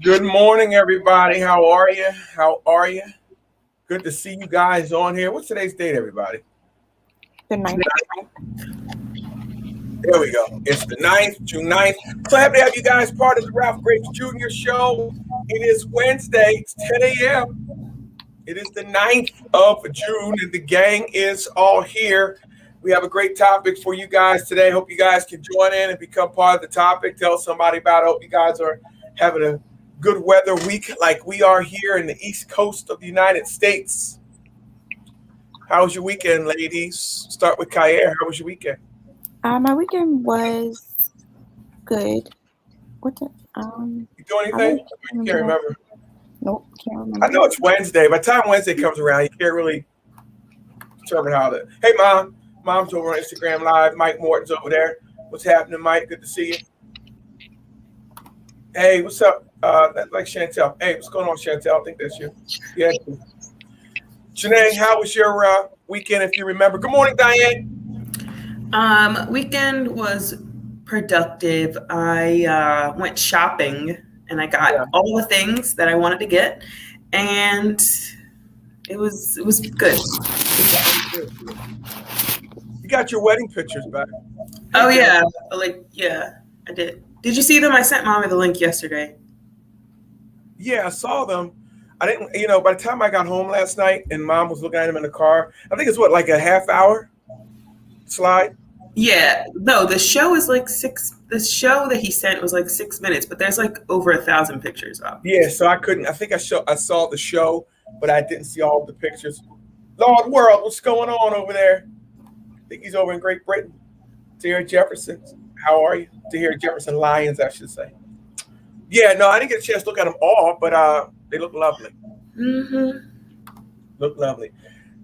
Good morning, everybody. How are you? How are you? Good to see you guys on here. What's today's date, everybody? The ninth. There we go. It's the 9th, June 9th. So happy to have you guys part of the Ralph Graves Jr. Show. It is Wednesday. It's 10 a.m. It is the 9th of June, and the gang is all here. We have a great topic for you guys today. Hope you guys can join in and become part of the topic. Tell somebody about it. Hope you guys are having a good weather week like we are here in the East Coast of the United States. How was your weekend, ladies? Start with Kayer. How was your weekend? My weekend was good. What the You do anything? You can't remember. Nope, can't remember. I know it's Wednesday. By the time Wednesday comes around, you can't really determine how to. Hey, Mom. Mom's over on Instagram Live. Mike Morton's over there. What's happening, Mike? Good to see you. Hey, what's up? That's like Chantel. Hey, what's going on, Chantel? I think that's you. Yeah. Janae, how was your weekend, if you remember? Good morning, Diane. Weekend was productive. I went shopping and I got all the things that I wanted to get, and it was good. You got your wedding pictures back. Oh yeah, I did. Did you see them? I sent Mommy the link yesterday. Yeah, I saw them. I didn't, by the time I got home last night and Mom was looking at them in the car, I think it's like a half hour slide? Yeah, no, the show is like the show that he sent was like 6 minutes, but there's like over 1,000 pictures up. Yeah, so I think I saw the show, but I didn't see all the pictures. Lord World, what's going on over there? I think he's over in Great Britain. Tahir Jefferson, how are you? Tahir Jefferson Lions, I should say. Yeah, no, I didn't get a chance to look at them all, but they look lovely. Mm-hmm. Look lovely.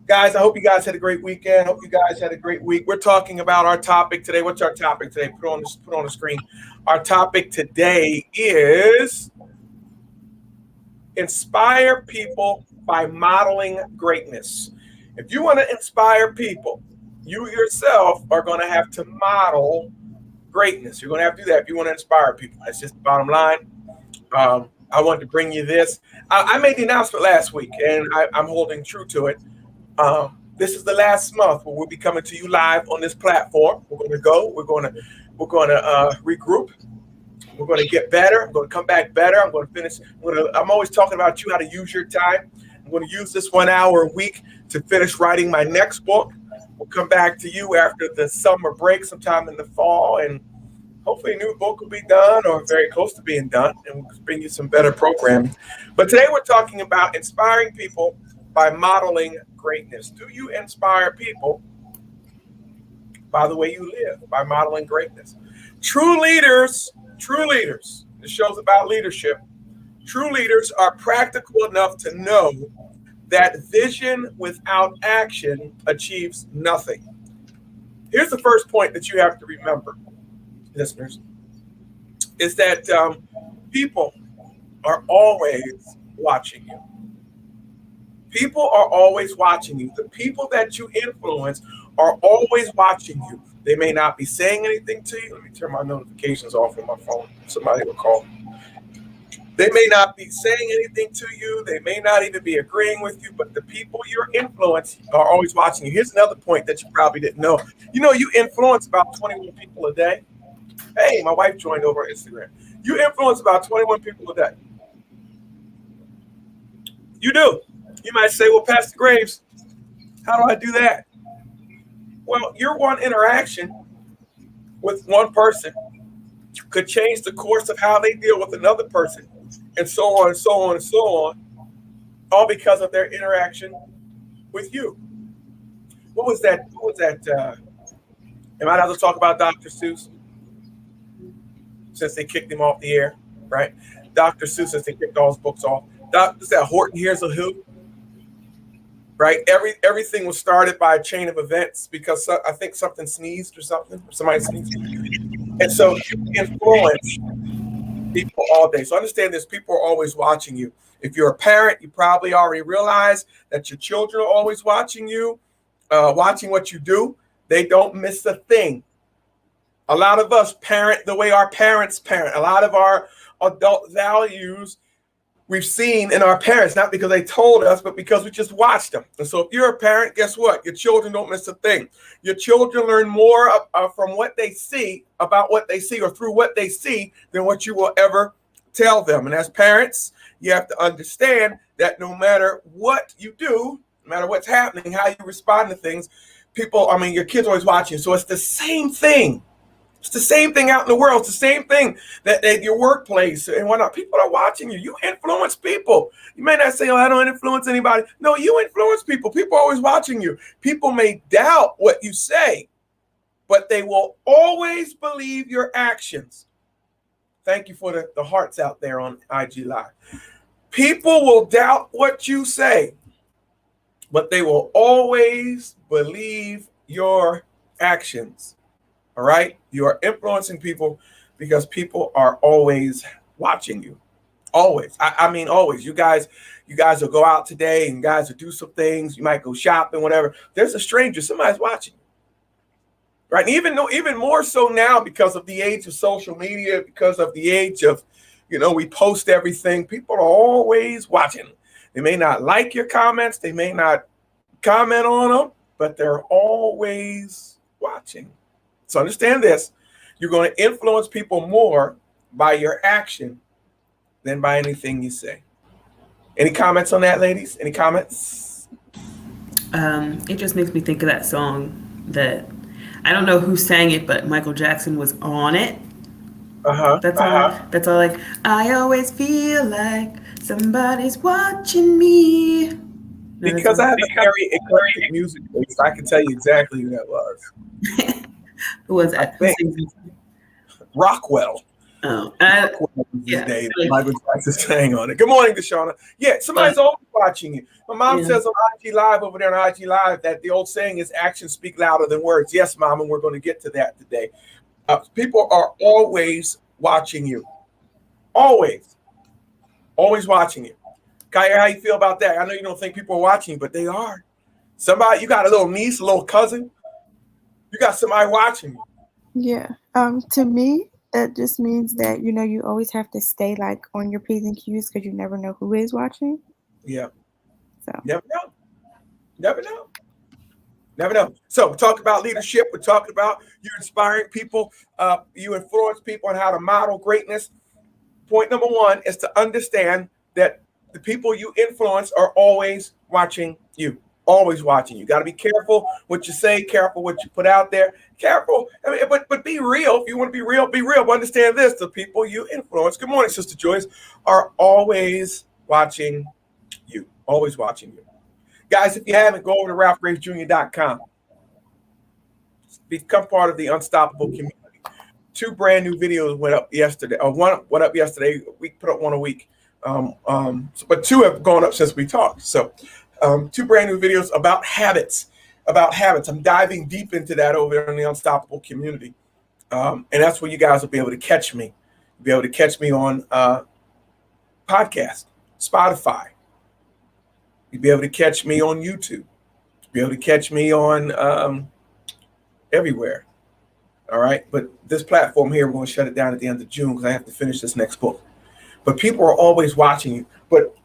Guys, I hope you guys had a great weekend. Hope you guys had a great week. We're talking about our topic today. What's our topic today? Put on the screen. Our topic today is inspire people by modeling greatness. If you want to inspire people, you yourself are going to have to model greatness. You're going to have to do that if you want to inspire people. That's just the bottom line. I wanted to bring you this. I made the announcement last week, and I'm holding true to it. This is the last month where we'll be coming to you live on this platform. We're going to go. We're going to regroup. We're going to get better. I'm going to come back better. I'm going to finish. I'm always talking about you, how to use your time. I'm going to use this 1 hour a week to finish writing my next book. We'll come back to you after the summer break, sometime in the fall, and hopefully a new book will be done or very close to being done, and we'll bring you some better programming. But today we're talking about inspiring people by modeling greatness. Do you inspire people by the way you live, by modeling greatness? True leaders, this show's about leadership. True leaders are practical enough to know that vision without action achieves nothing. Here's the first point that you have to remember, listeners, is that people are always watching you. People are always watching you. The people that you influence are always watching you. They may not be saying anything to you. Let me turn my notifications off on my phone. Somebody will call. They may not be saying anything to you. They may not even be agreeing with you, but the people you're influencing are always watching you. Here's another point that you probably didn't know. You influence about 21 people a day. Hey, my wife joined over on Instagram. You influence about 21 people a day. You do. You might say, well, Pastor Graves, how do I do that? Well, your one interaction with one person could change the course of how they deal with another person, and so on and so on and so on, all because of their interaction with you. What was that? Am I allowed to talk about Dr. Seuss? Since they kicked him off the air, right? Dr. Seuss, since they kicked all his books off. Is that Horton Hears a Who? Right? Everything was started by a chain of events because I think something sneezed or something, or somebody sneezed. And so you influence people all day. So understand this, people are always watching you. If you're a parent, you probably already realize that your children are always watching you, watching what you do. They don't miss a thing. A lot of us parent the way our parents parent. A lot of our adult values we've seen in our parents, not because they told us, but because we just watched them. And so if you're a parent, guess what? Your children don't miss a thing. Your children learn more from what they see, about what they see, or through what they see than what you will ever tell them. And as parents, you have to understand that no matter what you do, no matter what's happening, how you respond to things, your kids are always watching. So it's the same thing. It's the same thing out in the world. It's the same thing that at your workplace and whatnot. People are watching you. You influence people. You may not say, I don't influence anybody. No, you influence people. People are always watching you. People may doubt what you say, but they will always believe your actions. Thank you for the hearts out there on IG Live. People will doubt what you say, but they will always believe your actions. All right. You are influencing people because people are always watching you. Always. Always. You guys will go out today and you guys will do some things. You might go shopping, whatever. There's a stranger. Somebody's watching you. Right. And even more so now because of the age of social media, because of the age of, we post everything. People are always watching. They may not like your comments. They may not comment on them, but they're always watching. So understand this, you're going to influence people more by your action than by anything you say. Any comments on that, ladies? Any comments? It just makes me think of that song that, I don't know who sang it, but Michael Jackson was on it. That's all like, I always feel like somebody's watching me. Because I have a very eclectic music taste, I can tell you exactly who that was. Who was that? Rockwell. Oh, Rockwell was his name. Michael Jackson sang on it. Good morning, Deshauna. Yeah, somebody's always watching you. My mom says on IG Live over there on IG Live that the old saying is actions speak louder than words. Yes, Mom, and we're going to get to that today. People are always watching you. Always watching you. Kaya, how you feel about that? I know you don't think people are watching, but they are. You got a little niece, a little cousin. You got somebody watching you. Yeah. To me, that just means that, you always have to stay like on your P's and Q's because you never know who is watching. Yeah. So Never know. So we talk about leadership. We're talking about you inspiring people. You influence people on how to model greatness. Point number one is to understand that the people you influence are always watching you. Always watching you. Got to be careful what you say, careful what you put out there. Careful. But be real. If you want to be real, be real. But understand this, the people you influence, good morning, Sister Joyce, are always watching you. Always watching you. Guys, if you haven't, go over to RalphGravesJr.com. Become part of the Unstoppable community. 2 brand new videos went up yesterday. One went up yesterday. We put up one a week. But 2 have gone up since we talked. So 2 brand new videos about habits. I'm diving deep into that over there in the Unstoppable community. And that's where you guys will be able to catch me. You'll be able to catch me on podcast, Spotify. You'll be able to catch me on YouTube. You'll be able to catch me on everywhere. All right. But this platform here, we're going to shut it down at the end of June because I have to finish this next book. But people are always watching you. But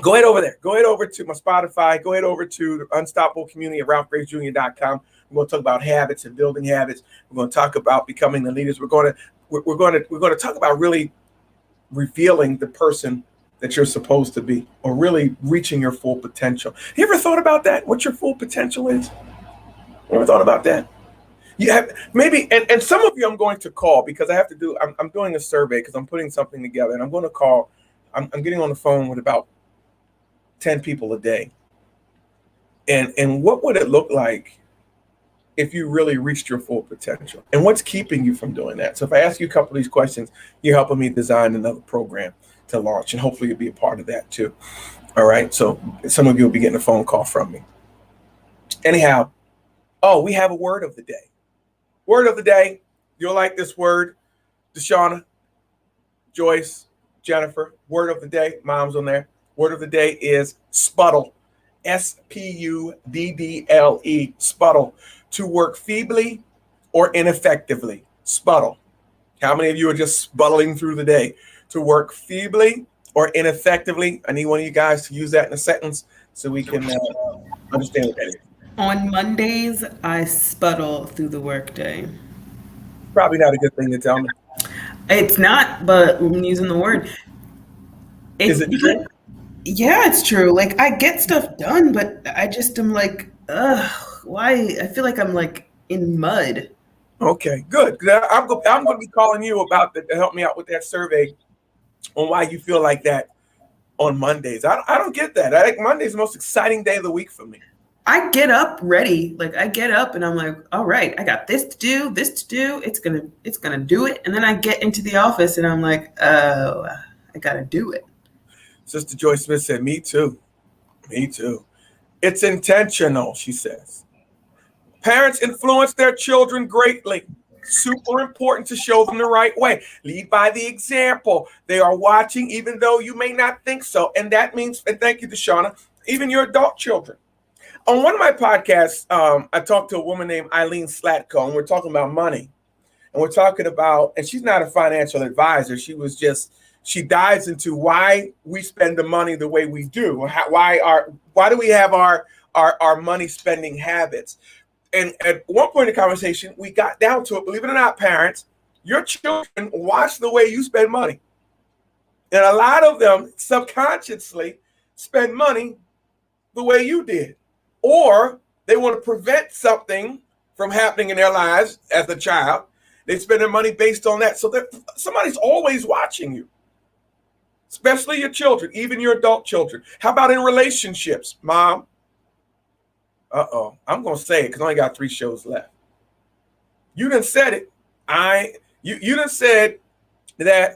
go ahead over there. Go ahead over to my Spotify. Go ahead over to the Unstoppable community at RalphGravesJr.com. We're going to talk about habits and building habits. We're going to talk about becoming the leaders. We're going to talk about really revealing the person that you're supposed to be, or really reaching your full potential. You ever thought about that? What your full potential is? You ever thought about that? You have maybe, and some of you I'm going to call because I have to do. I'm doing a survey because I'm putting something together, and I'm going to call. I'm getting on the phone with about 10 people a day. And what would it look like if you really reached your full potential? And what's keeping you from doing that? So if I ask you a couple of these questions, you're helping me design another program to launch, and hopefully you'll be a part of that too. All right. So some of you will be getting a phone call from me. Anyhow, we have a word of the day. Word of the day. You'll like this word. Deshauna, Joyce, Jennifer. Word of the day. Mom's on there. Word of the day is sputtle. Spuddle. Sputtle. To work feebly or ineffectively. Sputtle. How many of you are just sputtling through the day? To work feebly or ineffectively? I need one of you guys to use that in a sentence so we can understand what that is. On Mondays, I spuddle through the workday. Probably not a good thing to tell me. It's not, but I'm using the word. Is it true? Yeah, it's true. Like I get stuff done, but I just am like, ugh, why? I feel like I'm like in mud. Okay, good. I'm going to be calling you about that to help me out with that survey on why you feel like that on Mondays. I don't get that. I think Monday's the most exciting day of the week for me. I get up ready. Like I get up and I'm like, all right, I got this to do, this to do. It's gonna do it. And then I get into the office and I'm like, oh, I gotta do it. Sister Joyce Smith said, me too. Me too. It's intentional, she says. Parents influence their children greatly. Super important to show them the right way. Lead by the example. They are watching even though you may not think so. And that means, and thank you, Deshauna, even your adult children. On one of my podcasts, I talked to a woman named Eileen Slatko, and we're talking about money. And we're talking about, and she's not a financial advisor. She dives into why we spend the money the way we do. Why do we have our money spending habits? And at one point in the conversation, we got down to it. Believe it or not, parents, your children watch the way you spend money. And a lot of them subconsciously spend money the way you did. Or they want to prevent something from happening in their lives as a child. They spend their money based on that. So somebody's always watching you, especially your children, even your adult children. How about in relationships, Mom? I'm going to say it because I only got 3 shows left. You done said it. You done said that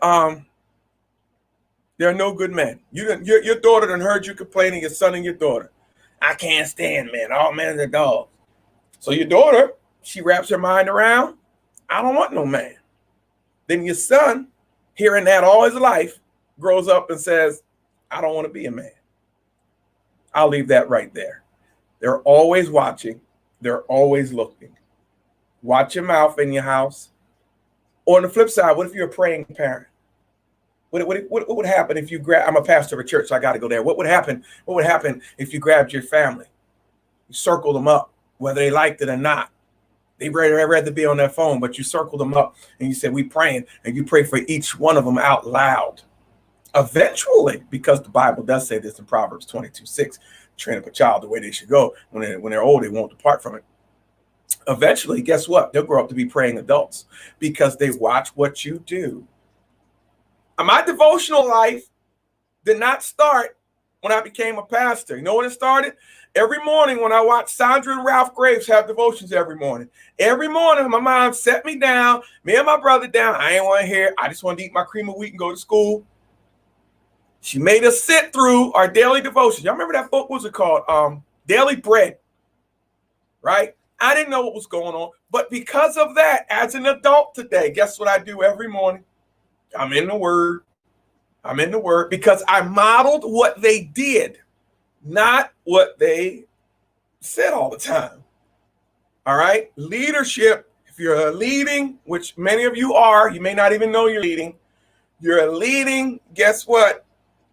there are no good men. Your daughter done heard you complaining, your son and your daughter. I can't stand men. All men are dogs. So your daughter, she wraps her mind around, I don't want no man. Then your son, hearing that all his life, grows up and says, I don't want to be a man. I'll leave that right there. They're always watching. They're always looking. Watch your mouth in your house. Or on the flip side, what if you're a praying parent? What would happen if you I'm a pastor of a church, so I got to go there. What would happen? What would happen if you grabbed your family, you circled them up, whether they liked it or not? They'd rather be on their phone, but you circled them up and you said, we praying, and you pray for each one of them out loud. Eventually, because the Bible does say this in Proverbs 22:6, train up a child the way they should go. When they're old, they won't depart from it. Eventually, guess what? They'll grow up to be praying adults because they watch what you do. My devotional life did not start when I became a pastor. You know when it started? Every morning when I watched Sandra and Ralph Graves have devotions every morning. Every morning, my mom set me down, me and my brother down. I ain't want to hear. I just wanted to eat my cream of wheat and go to school. She made us sit through our daily devotions. Y'all remember that book? What was it called? Daily Bread. Right? I didn't know what was going on. But because of that, as an adult today, guess what I do every morning? I'm in the Word. I'm in the Word because I modeled what they did, not what they said all the time. All right? Leadership, if you're leading, which many of you are, you may not even know you're leading. You're leading, guess what?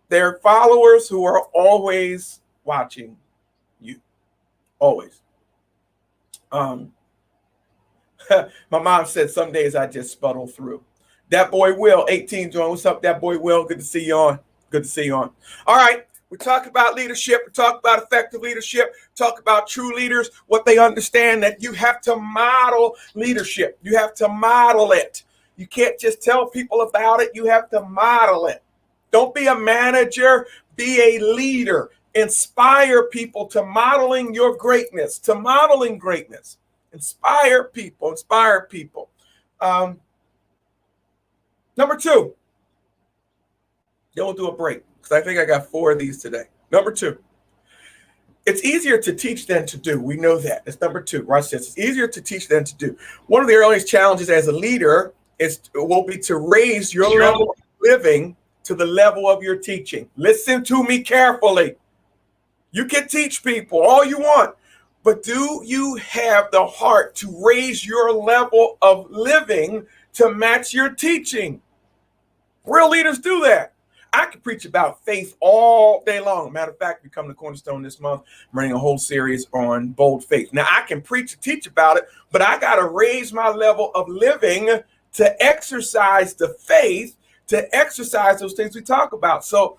They're followers who are always watching you. Always. My mom said some days I just spuddle through. That boy Will, 18, join. What's up, that boy Will? Good to see you on. Good to see you on. All right. We talk about leadership. We talk about effective leadership. Talk about true leaders, what they understand that you have to model leadership. You have to model it. You can't just tell people about it. You have to model it. Don't be a manager. Be a leader. Inspire people to modeling your greatness, to modeling greatness. Inspire people. Inspire people. Number 2, then we'll do a break because I think I got 4 of these today. Number 2, it's easier to teach than to do. We know that. That's number 2. Watch this. It's easier to teach than to do. One of the earliest challenges as a leader will be to raise your level of living to the level of your teaching. Listen to me carefully. You can teach people all you want, but do you have the heart to raise your level of living to match your teaching? Real leaders do that. I can preach about faith all day long. Matter of fact, we come to Cornerstone this month. I'm running a whole series on bold faith. Now, I can preach and teach about it, but I got to raise my level of living to exercise the faith, to exercise those things we talk about. So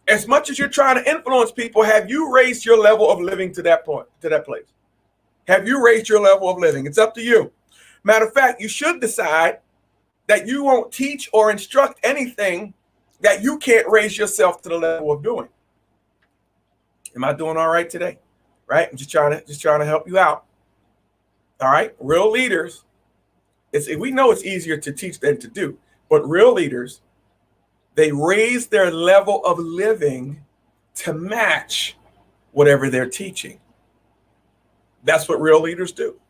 as much as you're trying to influence people, have you raised your level of living to that point, to that place? Have you raised your level of living? It's up to you. Matter of fact, you should decide that you won't teach or instruct anything that you can't raise yourself to the level of doing. Am I doing all right today? Right? I'm just trying to help you out. All right. Real leaders, we know it's easier to teach than to do, but real leaders, they raise their level of living to match whatever they're teaching. That's what real leaders do.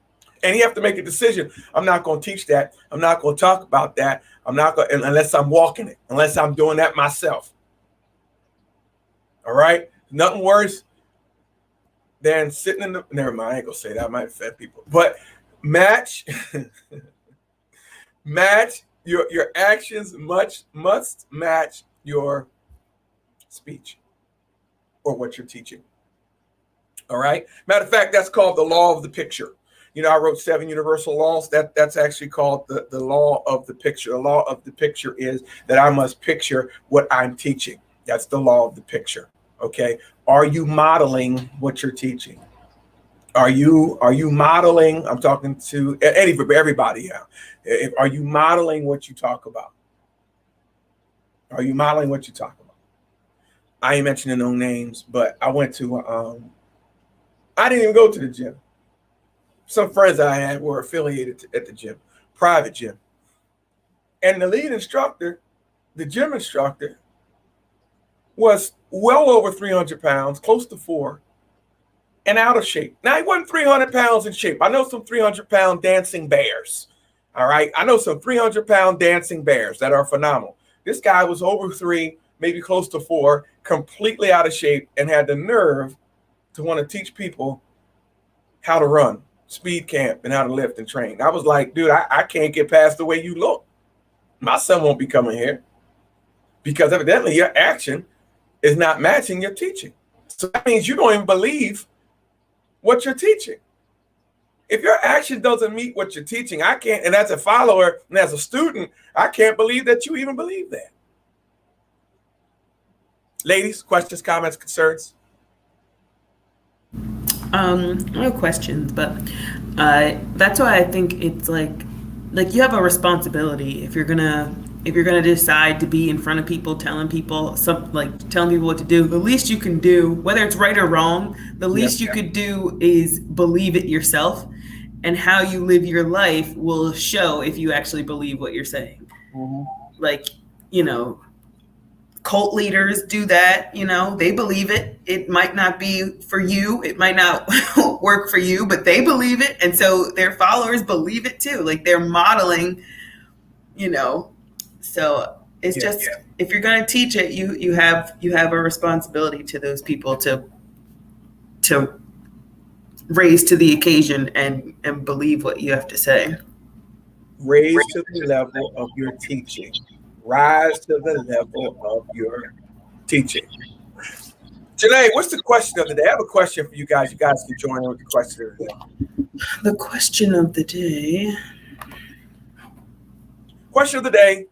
And you have to make a decision. I'm not going to teach that. I'm not going to talk about that. I'm not going to, unless I'm walking it, unless I'm doing that myself. All right. Nothing worse than sitting in the, never mind, I ain't going to say that. I might offend people, but match your actions must match your speech or what you're teaching. All right. Matter of fact, that's called the law of the picture. You know, I wrote 7 universal laws. That's actually called the law of the picture. The law of the picture is that I must picture what I'm teaching. That's the law of the picture. Okay. Are you modeling what you're teaching? Are you modeling? I'm talking to everybody now. Are you modeling what you talk about? Are you modeling what you talk about? I ain't mentioning no names, but I went to, I didn't even go to the gym. Some friends I had were affiliated at the gym, private gym. And the lead instructor, the gym instructor, was well over 300 pounds, close to 4, and out of shape. Now, he wasn't 300 pounds in shape. I know some 300-pound dancing bears. All right. I know some 300-pound dancing bears that are phenomenal. This guy was over 3, maybe close to 4, completely out of shape, and had the nerve to want to teach people how to run, speed camp, and how to lift and train. I was like, dude, I can't get past the way you look. My son won't be coming here because evidently your action is not matching your teaching. So that means you don't even believe what you're teaching. If your action doesn't meet what you're teaching, I can't, and as a follower and as a student, I can't believe that you even believe that. Ladies, questions, comments, concerns? No questions, but that's why I think it's like you have a responsibility if you're gonna decide to be in front of people, telling people what to do. The least you can do, whether it's right or wrong, the least you could do is believe it yourself, and how you live your life will show if you actually believe what you're saying. Mm-hmm. Like, you know, cult leaders do that, you know, they believe it. It might not be for you. It might not work for you, but they believe it. And so their followers believe it too. Like they're modeling, you know, so it's if you're going to teach it, you have a responsibility to those people to raise to the occasion and believe what you have to say. Raise to the level of your teaching. Rise to the level of your teaching. Janae, what's the question of the day? I have a question for you guys. You guys can join in with the question of the day. The question of the day. Question of the day.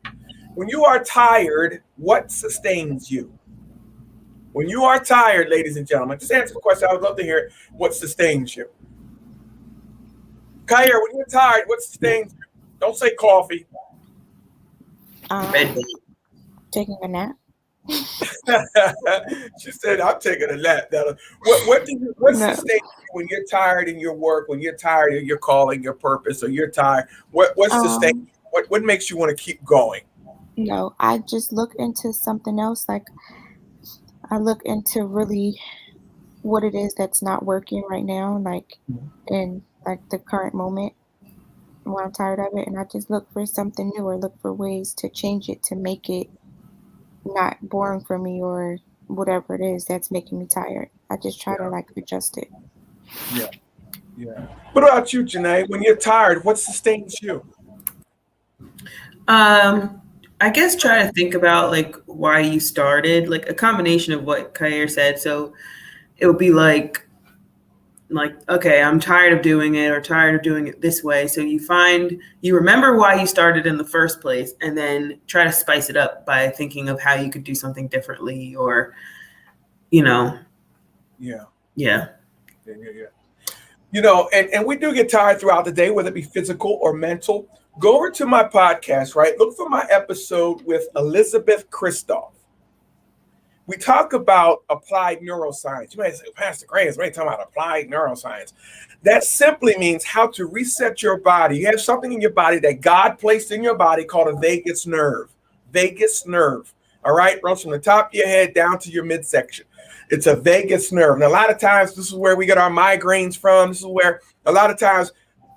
When you are tired, what sustains you? When you are tired, ladies and gentlemen, just answer the question. I would love to hear what sustains you. Kyra, when you're tired, what sustains you? Don't say coffee. Taking a nap. She said, "I'm taking a nap." What sustains you when you're tired in your work? When you're tired of your calling, your purpose, or you're tired? What sustains you? What makes you want to keep going? No, I just look into something else. Like I look into really what it is that's not working right now, like in like the current moment when I'm tired of it, and I just look for something new or look for ways to change it to make it not boring for me or whatever it is that's making me tired. I just try to like adjust it. Yeah. What about you, Janae? When you're tired, what sustains you? I guess try to think about like why you started, like a combination of what Kair said. So it would be like okay, I'm tired of doing it or tired of doing it this way. So you remember why you started in the first place, and then try to spice it up by thinking of how you could do something differently, or you know, Yeah. yeah. And we do get tired throughout the day, whether it be physical or mental. Go over to my podcast, right? Look for my episode with Elizabeth Kristoff. We talk about applied neuroscience. You might say, Pastor Graham, we're talking about applied neuroscience. That simply means how to reset your body. You have something in your body that God placed in your body called a vagus nerve. Vagus nerve. All right, runs from the top of your head down to your midsection. It's a vagus nerve. And a lot of times, this is where we get our migraines from. This is where a lot of times,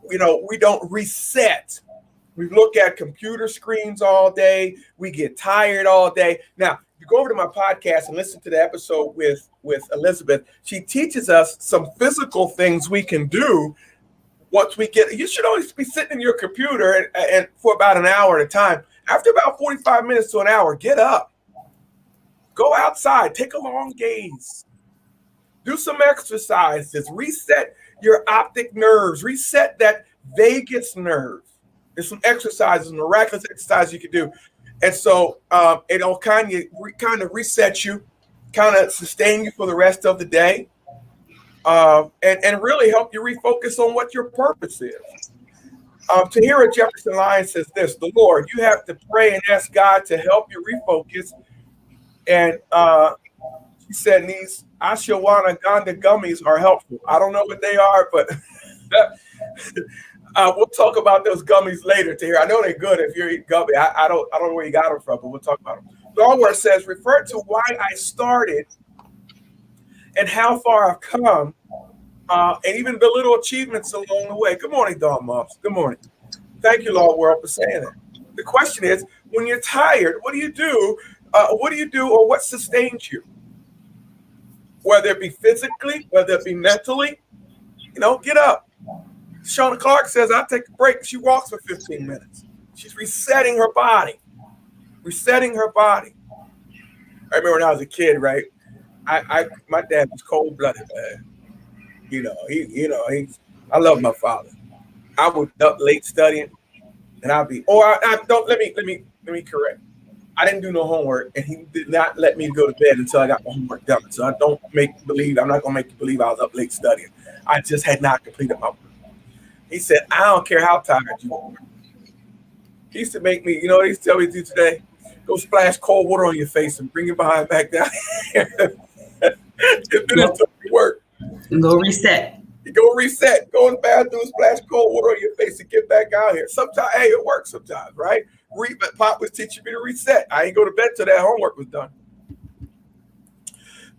we don't reset. We look at computer screens all day. We get tired all day. Now, you go over to my podcast and listen to the episode with Elizabeth. She teaches us some physical things we can do once we get. You should always be sitting in your computer and for about an hour at a time. After about 45 minutes to an hour, get up. Go outside. Take a long gaze. Do some exercises. Reset your optic nerves. Reset that vagus nerve. There's some exercises, miraculous exercises you can do. And so it'll kind of reset you, kind of sustain you for the rest of the day, and really help you refocus on what your purpose is. Tahira Jefferson Lyons says this: the Lord, you have to pray and ask God to help you refocus. And she said these ashwagandha gummies are helpful. I don't know what they are, but we'll talk about those gummies later. To hear, I know they're good if you're eating gummy. I don't know where you got them from, but we'll talk about them. Darwin says, refer to why I started and how far I've come, and even the little achievements along the way. Good morning, Dawn Moss. Good morning. Thank you, Lord World, for saying that. The question is, when you're tired, what do you do? Or what sustains you? Whether it be physically, whether it be mentally, get up. Shauna Clark says, I take a break. She walks for 15 minutes. She's resetting her body. Resetting her body. I remember when I was a kid, right? My dad was cold-blooded, man. I love my father. I would up late studying, and I'd be, let me correct. I didn't do no homework, and he did not let me go to bed until I got my homework done. So I'm not going to make you believe I was up late studying. I just had not completed my work. He said, I don't care how tired you are. He used to make me, what he used to tell me to do today? Go splash cold water on your face and bring your behind back down here. It took me work. And go reset. Go reset. Go in the bathroom, splash cold water on your face and get back out here. Sometimes, hey, it works sometimes, right? But Pop was teaching me to reset. I ain't go to bed till that homework was done.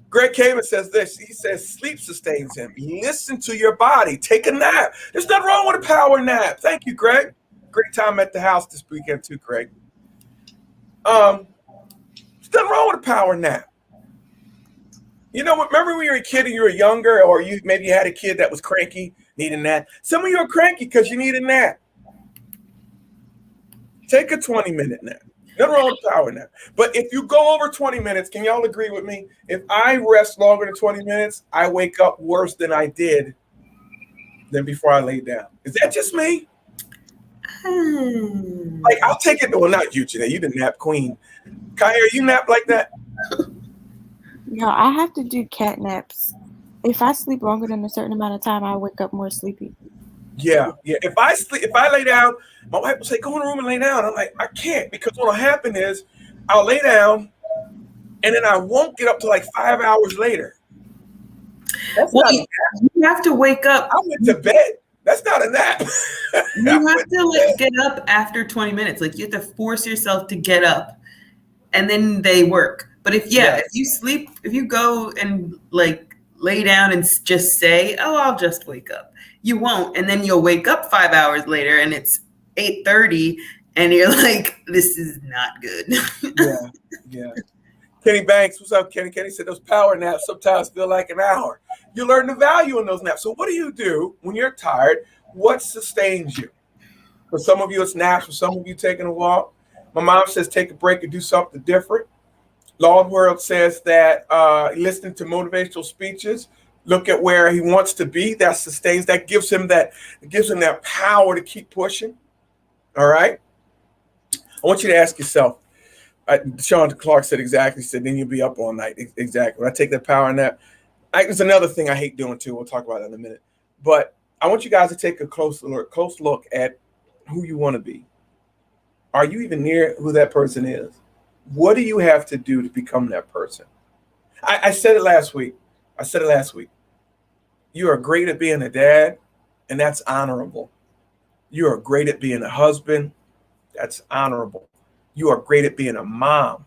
Greg Kamen says this. He says sleep sustains him. Listen to your body. Take a nap. There's nothing wrong with a power nap. Thank you, Greg. Great time at the house this weekend too, Greg. There's nothing wrong with a power nap. Remember when you were a kid and you were younger, or you had a kid that was cranky, needing a nap. Some of you are cranky because you need a nap. Take a 20-minute nap. Nothing wrong with power nap. But if you go over 20 minutes, can y'all agree with me? If I rest longer than 20 minutes, I wake up worse than I did than before I lay down. Is that just me? Like, I'll take it. Well, not you, Janae. You the nap queen. Kair, you nap like that? No, I have to do cat naps. If I sleep longer than a certain amount of time, I wake up more sleepy. Yeah. If I lay down, my wife will say, go in the room and lay down. I'm like, I can't, because what'll happen is I'll lay down and then I won't get up till like 5 hours later. You have to wake up. I went to bed. That's not a nap. You have to get up after 20 minutes. Like, you have to force yourself to get up, and then they work. But if you sleep, if you go and like lay down and just say, oh, I'll just wake up, you won't. And then you'll wake up 5 hours later and it's 8:30 and you're like, this is not good. Yeah. Kenny Banks, what's up, Kenny? Kenny said those power naps sometimes feel like an hour. You learn the value in those naps. So what do you do when you're tired? What sustains you? For some of you, it's naps. For some of you, taking a walk. My mom says take a break and do something different. Lord World says that listening to motivational speeches, look at where he wants to be. That sustains, that gives him that power to keep pushing. All right. I want you to ask yourself. Sean Clark said exactly. He said then you'll be up all night. Exactly. When I take that power and that, there's another thing I hate doing too. We'll talk about that in a minute. But I want you guys to take a close look at who you want to be. Are you even near who that person is? What do you have to do to become that person? I said it last week. You are great at being a dad, and that's honorable. You are great at being a husband. That's honorable. You are great at being a mom.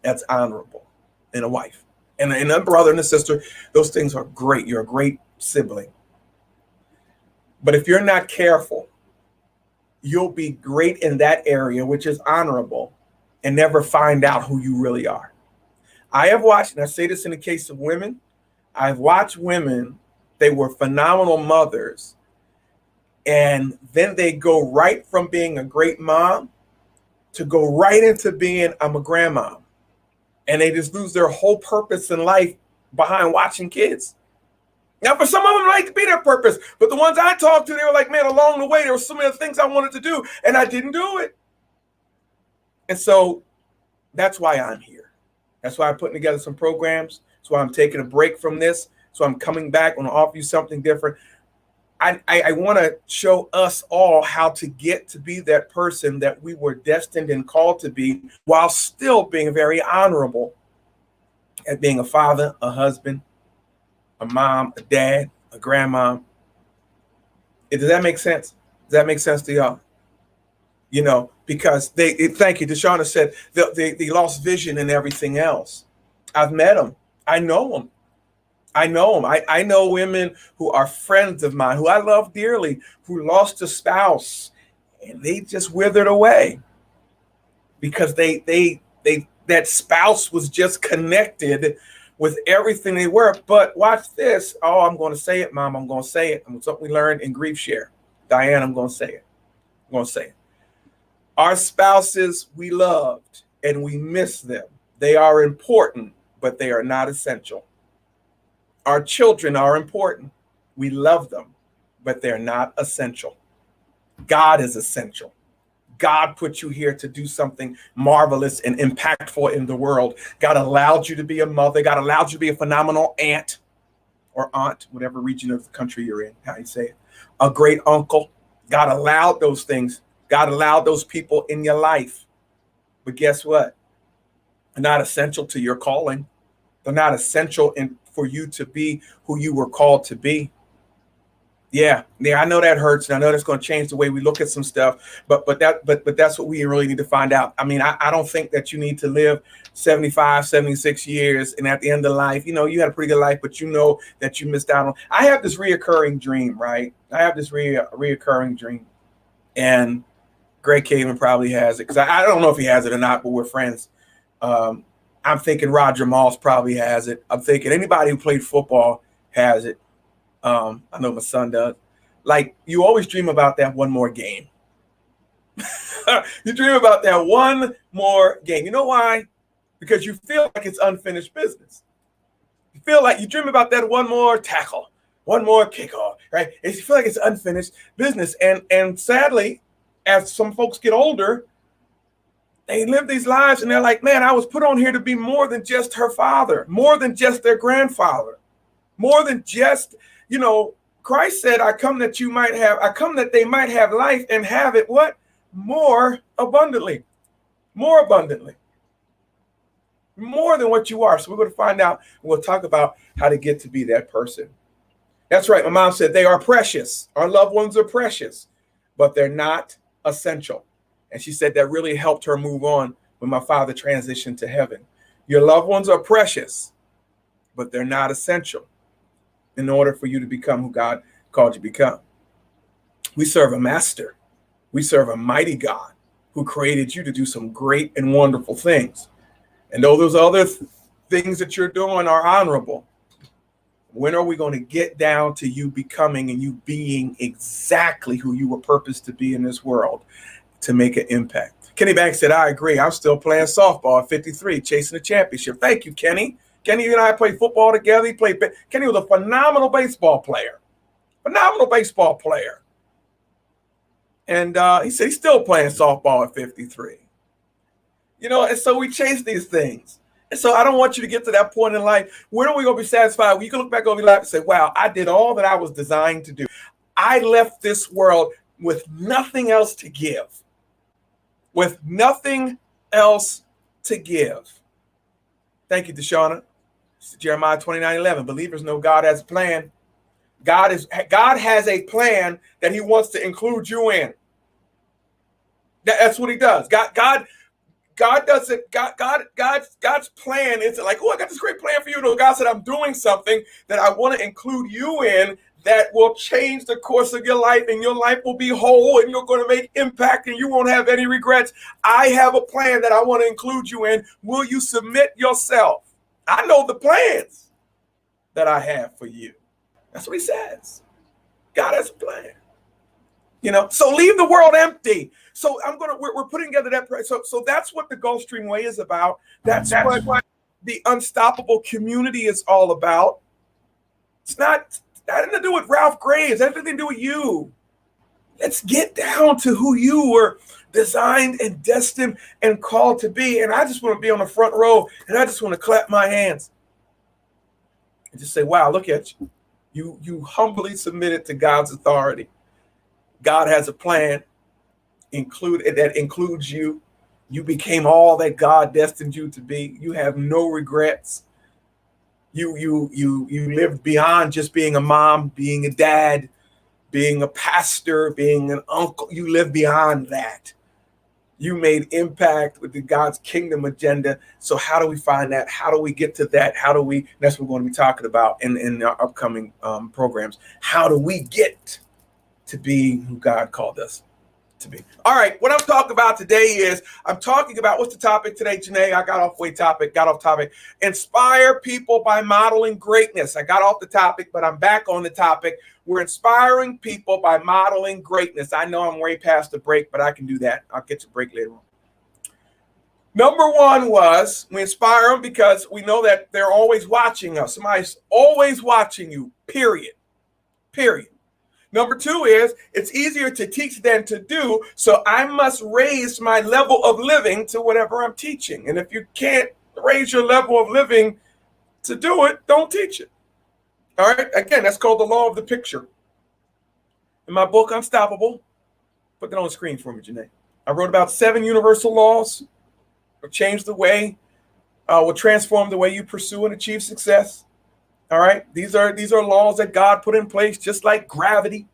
That's honorable. And a wife. And a brother and a sister. Those things are great. You're a great sibling. But if you're not careful, you'll be great in that area, which is honorable, and never find out who you really are. I have watched, and I say this in the case of women, I've watched women, they were phenomenal mothers, and then they go right from being a great mom to go right into being I'm a grandma. And they just lose their whole purpose in life behind watching kids. Now, for some of them, like to be their purpose, but the ones I talked to, they were like, man, along the way, there were so many things I wanted to do, and I didn't do it. And so that's why I'm here. That's why I'm putting together some programs. That's why I'm taking a break from this. So I'm coming back. I want to offer you something different. I want to show us all how to get to be that person that we were destined and called to be, while still being very honorable at being a father, a husband, a mom, a dad, a grandma. Does that make sense? Does that make sense to y'all? You know, because thank you. Deshauna said they lost vision and everything else. I've met them. I know them. I know women who are friends of mine, who I love dearly, who lost a spouse and they just withered away because that spouse was just connected with everything they were. But watch this. Oh, I'm going to say it, Mom. I'm going to say it. It's something we learned in Grief Share. Diane, I'm going to say it. Our spouses we loved and we miss them. They are important, but they are not essential. Our children are important. We love them, but they're not essential. God is essential. God put you here to do something marvelous and impactful in the world. God allowed you to be a mother. God allowed you to be a phenomenal aunt or aunt, whatever region of the country you're in, how you say it. A great uncle. God allowed those things. God allowed those people in your life. But guess what? They're not essential to your calling. They're not essential for you to be who you were called to be. Yeah, I know that hurts, and I know that's going to change the way we look at some stuff. But that's what we really need to find out. I mean, I don't think that you need to live 75, 76 years, and at the end of life, you know, you had a pretty good life, but you know that you missed out on. I have this reoccurring dream, right? I have this reoccurring dream, and Greg Caven probably has it because I don't know if he has it or not, but we're friends. I'm thinking Roger Moss probably has it. I'm thinking anybody who played football has it. I know my son does. Like, you always dream about that one more game. You dream about that one more game. You know why? Because you feel like it's unfinished business. You feel like you dream about that one more tackle, one more kickoff, right? You feel like it's unfinished business. And sadly, as some folks get older, they live these lives and they're like, man, I was put on here to be more than just her father, more than just their grandfather, more than just, you know, Christ said, I come that they might have life and have it what? More abundantly, more abundantly, more than what you are. So we're going to find out. We'll talk about how to get to be that person. That's right. My mom said they are precious. Our loved ones are precious, but they're not essential. And she said that really helped her move on when my father transitioned to heaven. Your loved ones are precious, but they're not essential in order for you to become who God called you to become. We serve a master. We serve a mighty God who created you to do some great and wonderful things. And though those other things that you're doing are honorable, when are we going to get down to you becoming and you being exactly who you were purposed to be in this world to make an impact? Kenny Banks said, I agree. I'm still playing softball at 53, chasing a championship. Thank you, Kenny. Kenny and I played football together. Kenny was a phenomenal baseball player. Phenomenal baseball player. And he said he's still playing softball at 53. And so we chase these things. And so I don't want you to get to that point in life. When are we going to be satisfied? Well, you can look back over your life and say, wow, I did all that I was designed to do. I left this world with nothing else to give. With nothing else to give. Thank you, Deshauna. Jeremiah 29:11. Believers know God has a plan. God has a plan that he wants to include you in. That's what he does. God doesn't. God's plan isn't like, oh, I got this great plan for you. No, God said, I'm doing something that I want to include you in that will change the course of your life, and your life will be whole, and you're going to make impact, and you won't have any regrets. I have a plan that I want to include you in. Will you submit yourself? I know the plans that I have for you. That's what he says. God has a plan. So leave the world empty. So we're putting together that. So that's what the Gulfstream Way is about. That's what the Unstoppable community is all about. It's not nothing to do with Ralph Graves. Everything to do with you. Let's get down to who you were designed and destined and called to be. And I just want to be on the front row, and I just want to clap my hands and just say, wow, look at you. You humbly submitted to God's authority. God has a plan that includes you. You became all that God destined you to be. You have no regrets. You lived beyond just being a mom, being a dad, being a pastor, being an uncle. You lived beyond that. You made impact with God's kingdom agenda. So how do we find that? How do we get to that? That's what we're going to be talking about in our upcoming programs. How do we get to be who God called us to be? All right, what I'm talking about today is, what's the topic today, Janae? I got off topic. Inspire people by modeling greatness. I got off the topic, but I'm back on the topic. We're inspiring people by modeling greatness. I know I'm way past the break, but I can do that. I'll get to break later on. Number one was, we inspire them because we know that they're always watching us. Somebody's always watching you, period. Number two is, it's easier to teach than to do, so I must raise my level of living to whatever I'm teaching. And if you can't raise your level of living to do it, don't teach it. All right, again, that's called the law of the picture. In my book, Unstoppable, put that on the screen for me, Janae. I wrote about 7 universal laws will change the way, will transform the way you pursue and achieve success. All right, these are laws that God put in place, just like gravity.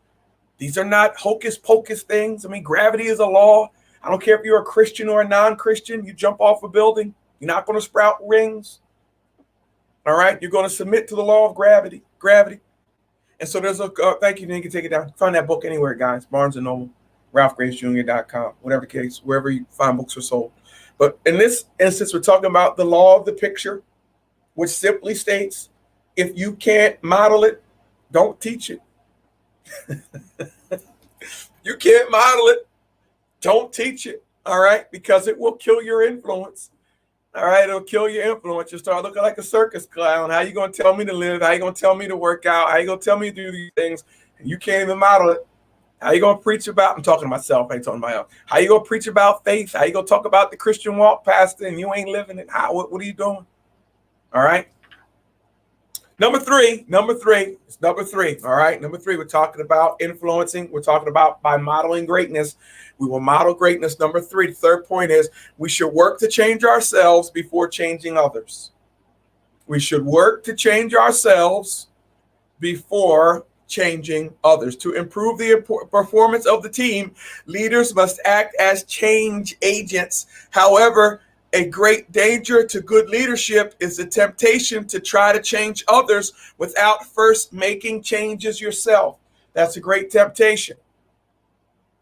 These are not hocus pocus things. I mean, gravity is a law. I don't care if you're a Christian or a non-Christian. You jump off a building, you're not going to sprout rings. All right, you're going to submit to the law of gravity. And so there's thank you. You can take it down. Find that book anywhere, guys. Barnes & Noble, RalphGravesJr.com, whatever the case, wherever you find books are sold. But in this instance, we're talking about the law of the picture, which simply states, if you can't model it, don't teach it. You can't model it, don't teach it. All right, because it will kill your influence. All right, it'll kill your influence. You start looking like a circus clown. How you going to tell me to live? How you going to tell me to work out? How you going to tell me to do these things? And you can't even model it. How you going to preach about, I'm talking to myself, I ain't talking about you. How you going to preach about faith? How you going to talk about the Christian walk, pastor, and you ain't living it? What are you doing? All right. Number three. All right. Number three, we're talking about influencing. We're talking about by modeling greatness. We will model greatness. Number three, the third point is, we should work to change ourselves before changing others. We should work to change ourselves before changing others. To improve the performance of the team, leaders must act as change agents. However, a great danger to good leadership is the temptation to try to change others without first making changes yourself. That's a great temptation.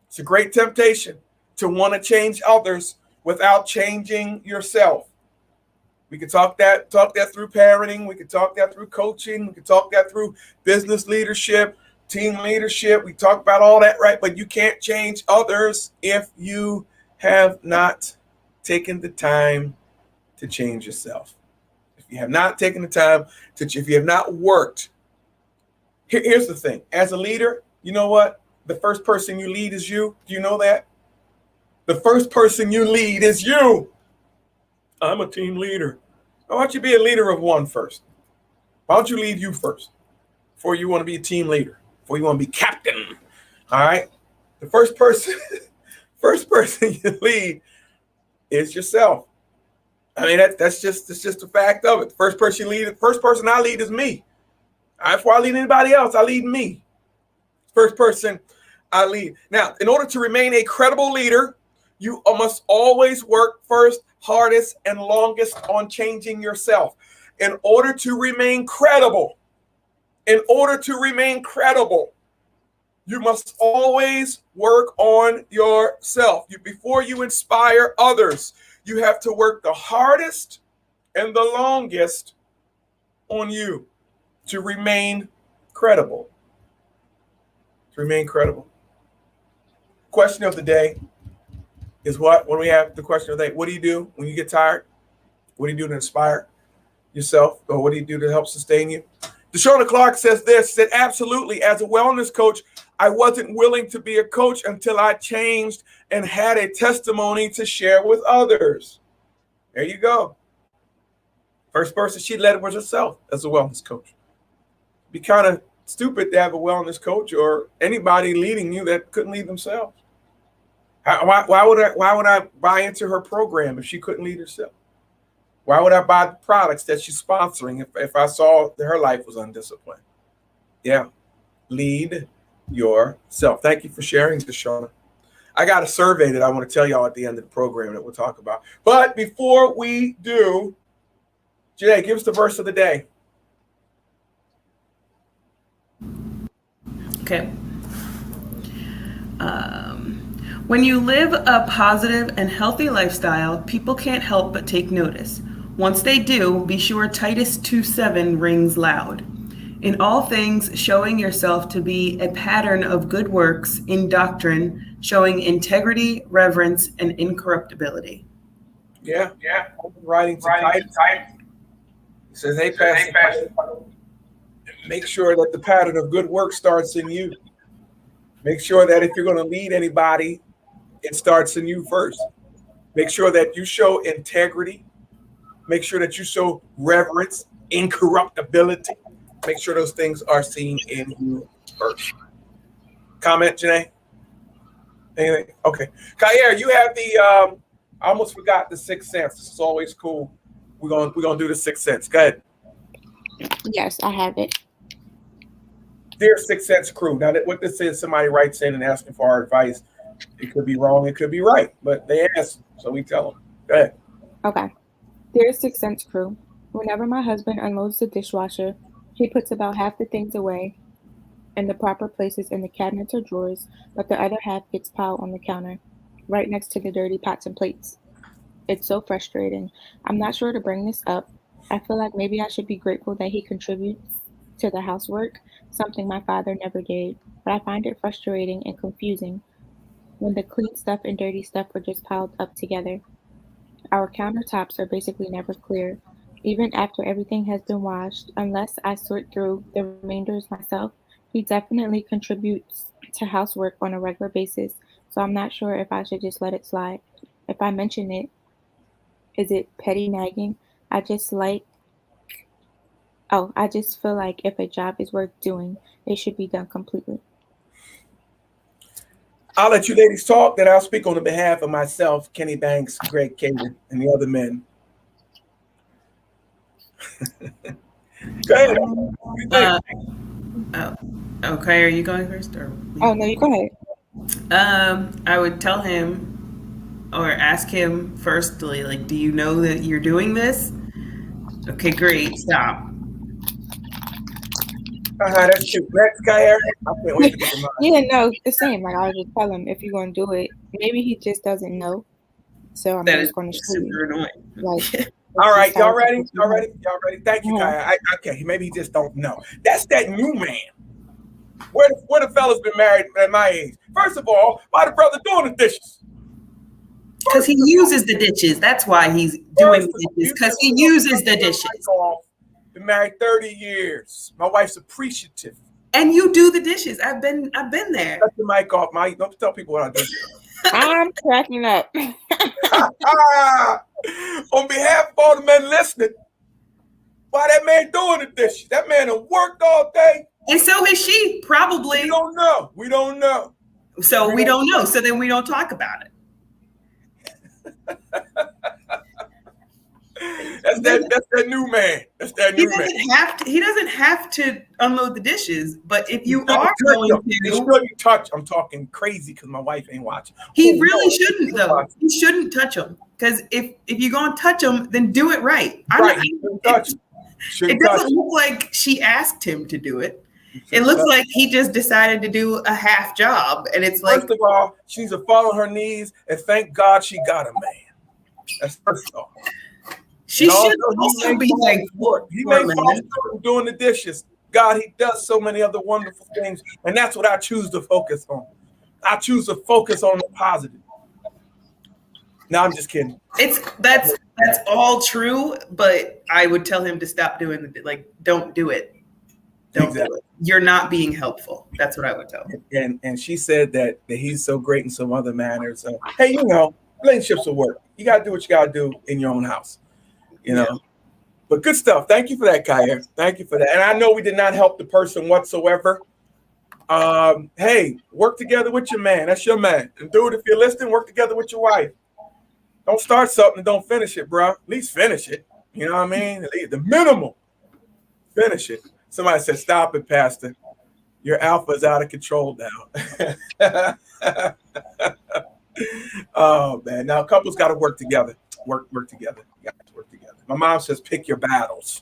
It's a great temptation to want to change others without changing yourself. We can talk that through parenting. We can talk that through coaching. We can talk that through business leadership, team leadership. We talk about all that, right? But you can't change others if you have not taken the time to change yourself, if you have not taken the time if you have not worked, here's the thing. As a leader, you know what? The first person you lead is you. Do you know that? The first person you lead is you. I'm a team leader. Why don't you be a leader of one first? Why don't you lead you first before you want to be a team leader, before you want to be captain? All right. The first person you lead is yourself. I mean, that's just a fact of it. The first person I lead is me. Before I lead anybody else, I lead me. First person I lead. Now, in order to remain a credible leader, you must always work first, hardest, and longest on changing yourself. In order to remain credible, you must always work on yourself. Before you inspire others, you have to work the hardest and the longest on you to remain credible. Question of the day is what? When we have the question of the day, what do you do when you get tired? What do you do to inspire yourself? Or what do you do to help sustain you? Deshauna Clark says this, she said, absolutely. As a wellness coach, I wasn't willing to be a coach until I changed and had a testimony to share with others. There you go. First person she led was herself as a wellness coach. Be kind of stupid to have a wellness coach or anybody leading you that couldn't lead themselves. Why would I buy into her program if she couldn't lead herself? Why would I buy the products that she's sponsoring if I saw that her life was undisciplined? Yeah, lead yourself. Thank you for sharing, Deshauna. I got a survey that I want to tell y'all at the end of the program that we'll talk about. But before we do, Janae, give us the verse of the day. Okay. When you live a positive and healthy lifestyle, people can't help but take notice. Once they do, be sure Titus 2:7 rings loud. In all things, showing yourself to be a pattern of good works in doctrine, showing integrity, reverence, and incorruptibility. Yeah. Writing to Titus. It says, hey, Pastor, make sure that the pattern of good work starts in you. Make sure that if you're going to lead anybody, it starts in you first. Make sure that you show integrity. Make sure that you show reverence, incorruptibility. Make sure those things are seen in you first. Comment, Janae? Anything? Okay. Kyer, you have the, I almost forgot the 6 cents. This is always cool. We're gonna do the 6 cents. Go ahead. Yes, I have it. Dear 6 Cents crew. Now, what this is, somebody writes in and asking for our advice. It could be wrong, it could be right, but they ask, so we tell them. Go ahead. Okay. Dear 6 Cents crew, whenever my husband unloads the dishwasher, he puts about half the things away in the proper places in the cabinets or drawers, but the other half gets piled on the counter, right next to the dirty pots and plates. It's so frustrating. I'm not sure to bring this up. I feel like maybe I should be grateful that he contributes to the housework, something my father never did, but I find it frustrating and confusing when the clean stuff and dirty stuff are just piled up together. Our countertops are basically never clear, even after everything has been washed, unless I sort through the remainders myself. He definitely contributes to housework on a regular basis, so I'm not sure if I should just let it slide. If I mention it, is it petty nagging? I just feel like if a job is worth doing, it should be done completely. I'll let you ladies talk, then I'll speak on the behalf of myself, Kenny Banks, Greg Caden, and the other men. Go ahead. Okay, are you going first? Or Oh, no, you go ahead. I would tell him or ask him firstly, like, do you know that you're doing this? Okay, great, stop. That's cute. Next guy, I can't wait to get him out. Yeah, no, the same. Like, I would just tell him if you're going to do it. Maybe he just doesn't know. So I'm just going to show you. Super annoying. Like, all right, y'all ready? Y'all ready? Thank you, Kaya. Okay, maybe he just don't know. That's that new man. Where the fella's been married at my age? First of all, why the brother doing the dishes? Because he uses the dishes. That's why he's doing the dishes. Because he uses the dishes. Been married 30 years. My wife's appreciative. And you do the dishes. I've been there. Cut the mic off, Mike. Don't tell people what I do. I'm cracking up. On behalf of all the men listening, why that man doing the dishes? That man has worked all day. And so has she, probably. We don't know. We don't know. So we don't know. So then we don't talk about it. That's that new man. That's that new man. He doesn't have to unload the dishes, but if you are going to, I'm talking crazy because my wife ain't watching. He really shouldn't though. He shouldn't touch them because if you're gonna touch them, then do it right. It doesn't look like she asked him to do it. It looks like he just decided to do a half job, and it's like, first of all, she needs to fall on her knees and thank God she got a man. That's first of all. She should also be thankful. He may fall short doing the dishes. God, he does so many other wonderful things, and that's what I choose to focus on. I choose to focus on the positive. No, I'm just kidding. That's all true, but I would tell him to stop doing don't do it. Don't do it. You're not being helpful. That's what I would tell him. And she said that he's so great in some other manners. Hey, relationships will work. You got to do what you got to do in your own house. But good stuff. Thank you for that, Kaya. Thank you for that. And I know we did not help the person whatsoever. Hey, work together with your man. That's your man. And dude, if you're listening, work together with your wife. Don't start something and don't finish it, bro. At least finish it. You know what I mean? The minimum. Finish it. Somebody said, stop it, Pastor. Your alpha is out of control now. Oh, man. Now, couples got to work together. Work together. You got to work together. My mom says, pick your battles.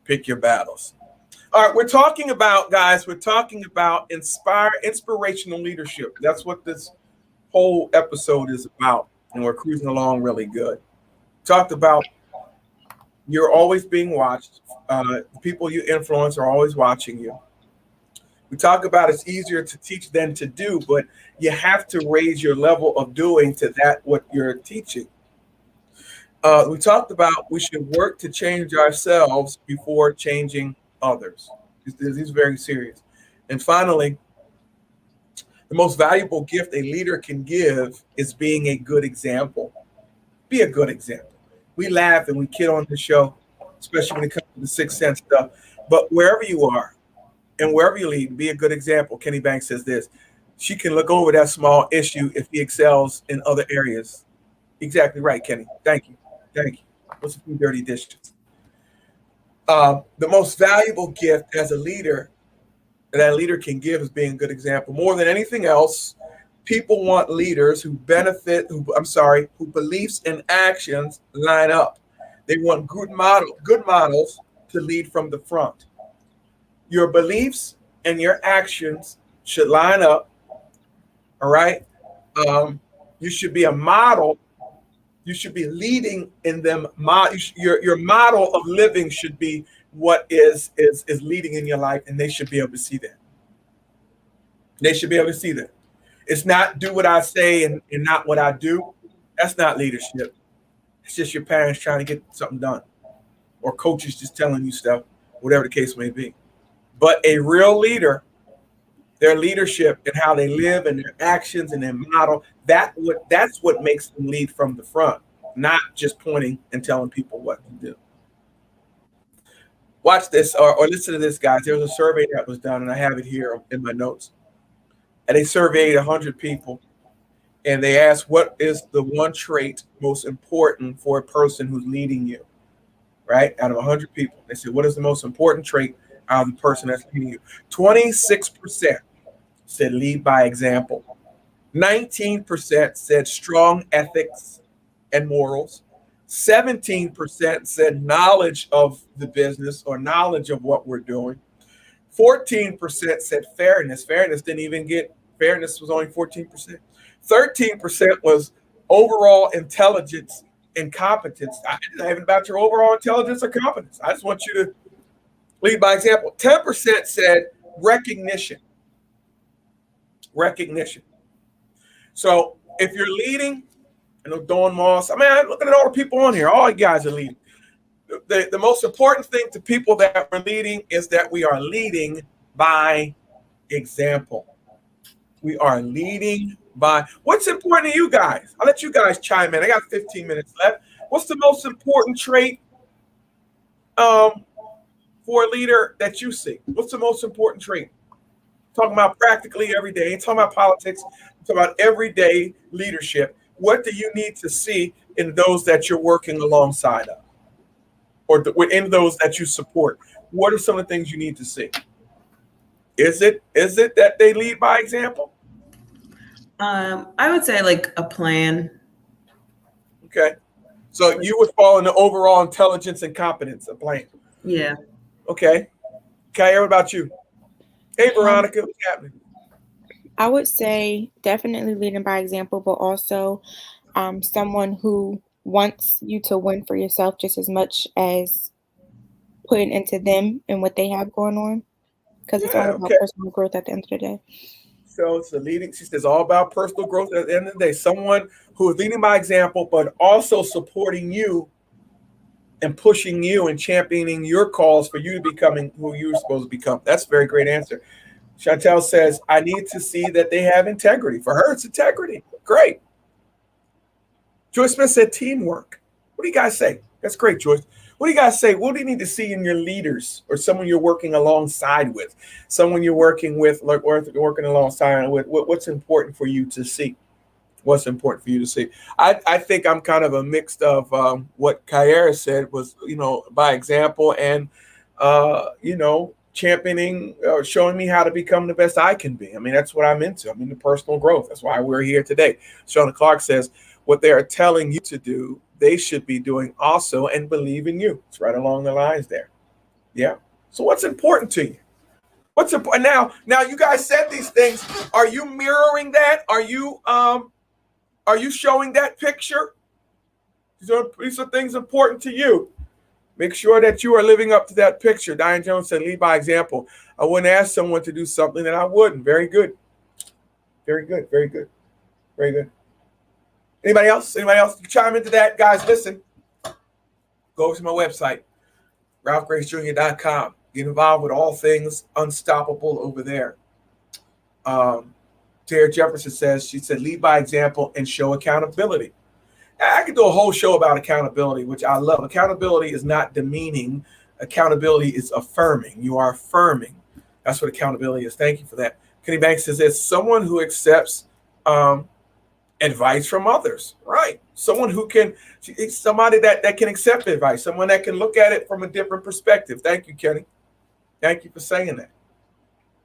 Pick your battles. All right, we're talking about inspirational leadership. That's what this whole episode is about, and we're cruising along really good. Talked about you're always being watched. People you influence are always watching you. We talk about it's easier to teach than to do, but you have to raise your level of doing to that what you're teaching. We talked about we should work to change ourselves before changing others. This is very serious. And finally, the most valuable gift a leader can give is being a good example. Be a good example. We laugh and we kid on the show, especially when it comes to the Sixth Sense stuff. But wherever you are and wherever you lead, be a good example. Kenny Banks says this. She can look over that small issue if he excels in other areas. Exactly right, Kenny. Thank you. Thank you. What's a few dirty dishes? The most valuable gift as a leader that a leader can give is being a good example. More than anything else, people want leaders who beliefs and actions line up. They want good models to lead from the front. Your beliefs and your actions should line up. All right. You should be a model. You should be leading in them. Your model of living should be what is leading in your life, and they should be able to see that. They should be able to see that. It's not do what I say and not what I do. That's not leadership. It's just your parents trying to get something done, or coaches just telling you stuff, whatever the case may be. But a real leader, their leadership and how they live and their actions and their model, that's what makes them lead from the front, not just pointing and telling people what to do. Watch this or listen to this, guys. There was a survey that was done, and I have it here in my notes. And they surveyed 100 people, and they asked, what is the one trait most important for a person who's leading you, right? Out of 100 people, they said, what is the most important trait out of the person that's leading you? 26% said lead by example. 19% said strong ethics and morals. 17% said knowledge of the business or knowledge of what we're doing. 14% said fairness. Fairness was only 14%. 13% was overall intelligence and competence. I didn't have about your overall intelligence or competence. I just want you to lead by example. 10% said recognition. Recognition. So if you're leading I know Dawn Moss. I mean, I'm looking at all the people on here. All you guys are leading. The most important thing to people that we're leading is that we are leading by example. We are leading by what's important to you guys. I'll let you guys chime in. I got 15 minutes left. What's the most important trait for a leader that you see? What's the most important trait? Talking about practically every day. Ain't talking about politics. I'm talking about everyday leadership. What do you need to see in those that you're working alongside of, or in those that you support? What are some of the things you need to see? Is it that they lead by example? I would say like a plan. Okay. So you would fall in the overall intelligence and competence of plan. Yeah. Okay. Kaya, what about you? Hey, Veronica, what's happening? I would say definitely leading by example, but also someone who wants you to win for yourself just as much as putting into them and what they have going on, because it's all about personal growth at the end of the day. So it's she says all about personal growth at the end of the day. Someone who is leading by example, but also supporting you and pushing you and championing your cause for you to becoming who you're supposed to become. That's a very great answer. Chantel says, I need to see that they have integrity. For her, it's integrity. Great. Joyce Smith said teamwork. What do you guys say? That's great, Joyce. What do you guys say? What do you need to see in your leaders or someone you're working alongside with? Someone you're working with, like working alongside with, what's important for you to see? What's important for you to see? I think I'm kind of a mix of what Kyra said was, by example and, championing, showing me how to become the best I can be. I mean, that's what I'm into. I'm into personal growth. That's why we're here today. Shauna Clark says, what they are telling you to do, they should be doing also and believe in you. It's right along the lines there. Yeah. So what's important to you? What's important now? You guys said these things. Are you mirroring that? Are you showing that picture? These are things important to you. Make sure that you are living up to that picture. Diane Jones said, lead by example. I wouldn't ask someone to do something that I wouldn't. Very good. Very good. Very good. Very good. Anybody else? Anybody else? You chime into that. Guys, listen. Go over to my website, RalphGraceJr.com. Get involved with all things unstoppable over there. Tara Jefferson says, she said, lead by example and show accountability. I could do a whole show about accountability, which I love. Accountability is not demeaning. Accountability is affirming. You are affirming. That's what accountability is. Thank you for that. Kenny Banks says, it's someone who accepts advice from others, right? Someone who it's somebody that can accept advice, someone that can look at it from a different perspective. Thank you, Kenny. Thank you for saying that.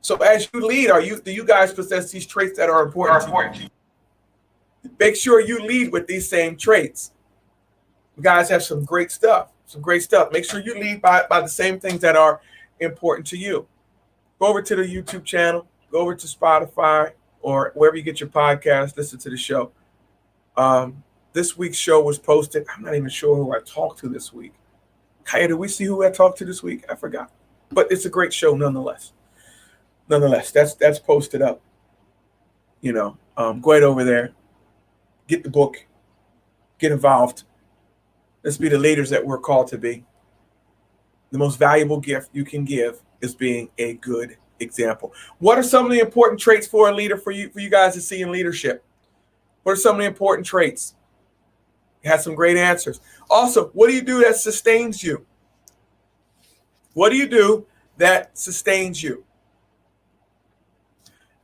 So as you lead, do you guys possess these traits that are important to you? Make sure you lead with these same traits. You guys have some great stuff. Make sure you lead by the same things that are important to you. Go over to the YouTube channel, go over to Spotify or wherever you get your podcast, listen to the show. This week's show was posted. I'm not even sure who I talked to this week. Kaya, did we see who I talked to this week? I forgot. But it's a great show nonetheless. That's posted up. Go ahead over there. Get the book, get involved. Let's be the leaders that we're called to be. The most valuable gift you can give is being a good example. What are some of the important traits for a leader for you guys to see in leadership? What are some of the important traits? You had some great answers. Also, what do you do that sustains you? What do you do that sustains you?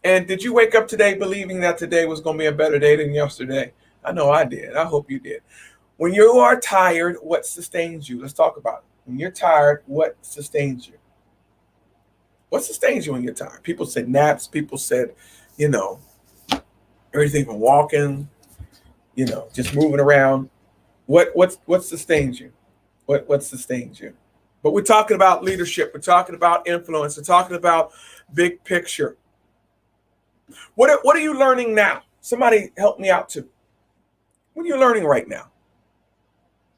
And did you wake up today believing that today was going to be a better day than yesterday? I know I did. I hope you did. When you are tired, what sustains you? Let's talk about it. When you're tired, what sustains you? What sustains you when you're tired? People said naps. People said, everything from walking, just moving around. What sustains you? What sustains you? But we're talking about leadership. We're talking about influence. We're talking about big picture. What are you learning now? Somebody help me out too. What are you learning right now?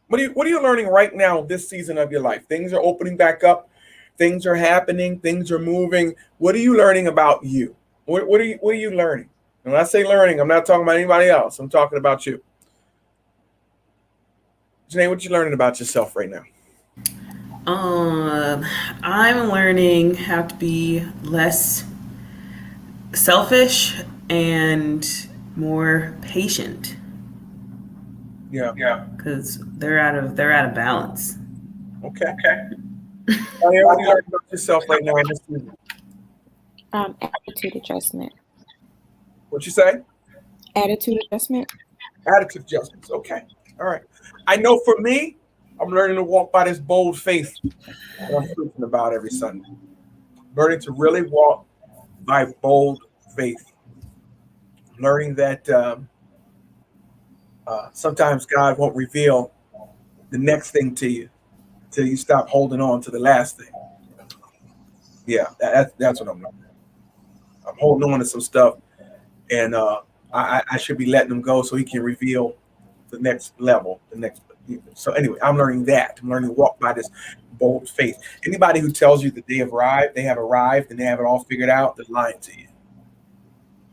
What are you learning right now this season of your life? Things are opening back up. Things are happening. Things are moving. What are you learning about you? What are you learning? And when I say learning, I'm not talking about anybody else. I'm talking about you. Janae, what you learning about yourself right now? I'm learning how to be less selfish and more patient Yeah. because they're out of balance. Okay. Diane, what are you learning about yourself right now in this season? Attitude adjustment. What you say? Attitude adjustment. Attitude adjustments. Okay. All right. I know for me, I'm learning to walk by this bold faith that I'm preaching about every Sunday. Learning to really walk by bold faith. Learning that sometimes God won't reveal the next thing to you until you stop holding on to the last thing. Yeah, that's what I'm learning. I'm holding on to some stuff, and I should be letting them go so He can reveal the next level, the next. So anyway, I'm learning that. I'm learning to walk by this bold faith. Anybody who tells you that they have arrived, and they have it all figured out, they're lying to you.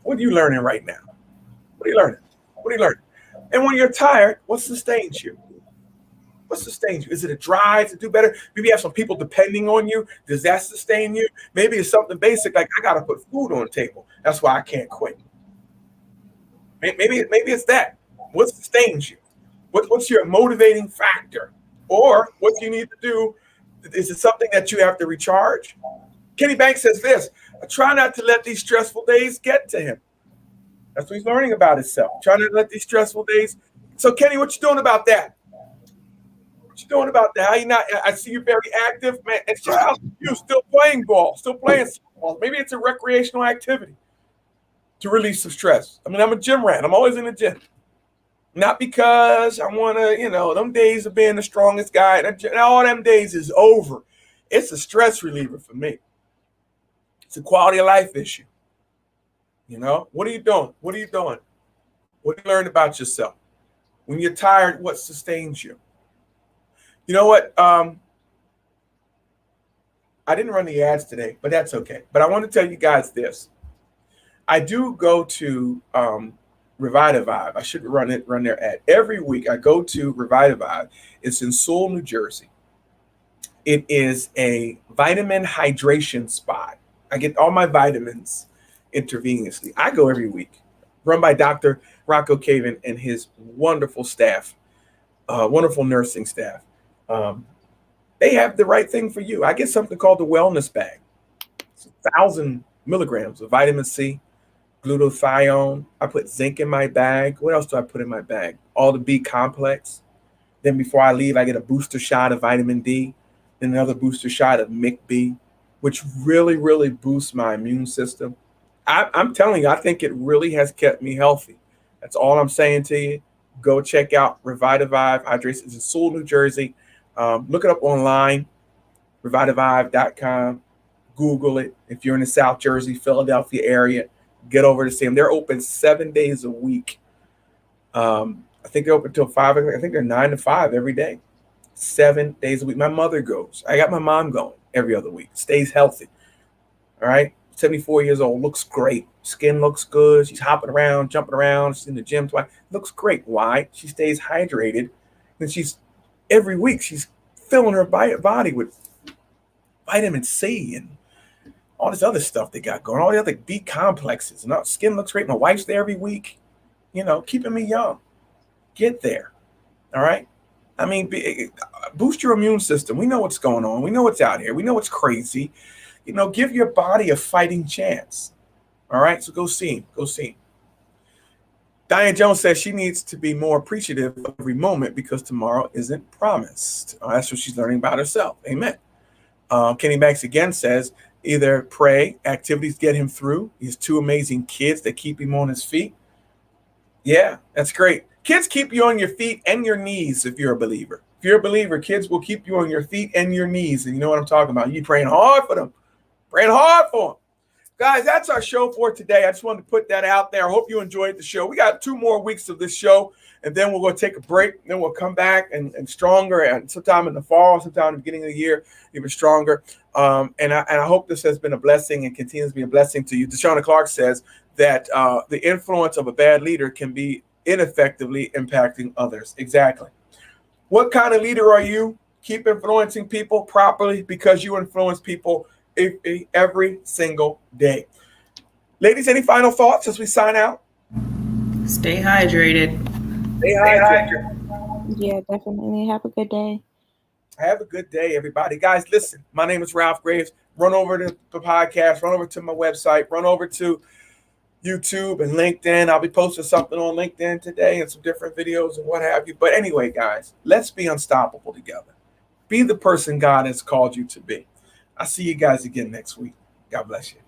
What are you learning right now? What are you learning? What are you learning? And when you're tired, what sustains you? What sustains you? Is it a drive to do better? Maybe you have some people depending on you. Does that sustain you? Maybe it's something basic like I got to put food on the table. That's why I can't quit. Maybe it's that. What sustains you? What's your motivating factor? Or what you need to do? Is it something that you have to recharge? Kenny Banks says this: I try not to let these stressful days get to him. That's what he's learning about himself. Trying to let these stressful days. So Kenny, what you doing about that? What you doing about that? How you not? I see you very active, man. And child, you still playing ball, still playing ball. Maybe it's a recreational activity to release some stress. I mean, I'm a gym rat. I'm always in the gym. Not because I want to, them days of being the strongest guy. All them days is over. It's a stress reliever for me. It's a quality of life issue. What are you doing? What are you doing? What do you learn about yourself? When you're tired, what sustains you? You know what? I didn't run the ads today, but that's okay. But I want to tell you guys this. I do go to Revitavive. I should run their ad. Every week I go to Revitavive. It's in Sewell, New Jersey. It is a vitamin hydration spot. I get all my vitamins intravenously. I go every week. Run by Dr. Rocco Caven and his wonderful staff, wonderful nursing staff. They have the right thing for you. I get something called the wellness bag. It's 1,000 milligrams of vitamin C, glutathione. I put zinc in my bag. What else do I put in my bag? All the B complex. Then before I leave, I get a booster shot of vitamin D, then another booster shot of MIC-B, which really, really boosts my immune system. I'm telling you, I think it really has kept me healthy. That's all I'm saying to you. Go check out Revitavive Hydration. It's in Sewell, New Jersey. Look it up online, revitavive.com. Google it. If you're in the South Jersey, Philadelphia area, get over to see them. They're open 7 days a week. I think they're open till 5. I think they're 9 to 5 every day. 7 days a week. My mother goes. I got my mom going every other week. Stays healthy. All right. 74 years old. Looks great. Skin looks good. She's hopping around, jumping around. She's in the gym twice. Looks great. Why? She stays hydrated. And every week she's filling her body with vitamin C and all this other stuff they got going, all the other B complexes. And our skin looks great. My wife's there every week, keeping me young. Get there. All right. I mean, boost your immune system. We know what's going on. We know what's out here. We know what's crazy. Give your body a fighting chance. All right. So go see him. Go see him. Diane Jones says she needs to be more appreciative of every moment because tomorrow isn't promised. That's what she's learning about herself. Amen. Kenny Banks again says, either pray, activities get him through. He has 2 amazing kids that keep him on his feet. Yeah, that's great. Kids keep you on your feet and your knees if you're a believer. If you're a believer, kids will keep you on your feet and your knees. And you know what I'm talking about. You praying hard for them. Praying hard for them. Guys, that's our show for today. I just wanted to put that out there. I hope you enjoyed the show. We got 2 more weeks of this show, and then we'll go take a break. Then we'll come back and stronger, and sometime in the fall, sometime in the beginning of the year, even stronger. And I hope this has been a blessing and continues to be a blessing to you. Deshauna Clark says that the influence of a bad leader can be ineffectively impacting others. Exactly. What kind of leader are you? Keep influencing people properly, because you influence people every single day. Ladies, any final thoughts as we sign out? Stay hydrated. Stay hydrated. Yeah, definitely. Have a good day. Have a good day, everybody. Guys, listen, my name is Ralph Graves. Run over to the podcast, run over to my website, run over to YouTube and LinkedIn. I'll be posting something on LinkedIn today and some different videos and what have you. But anyway, guys, let's be unstoppable together. Be the person God has called you to be. I'll see you guys again next week. God bless you.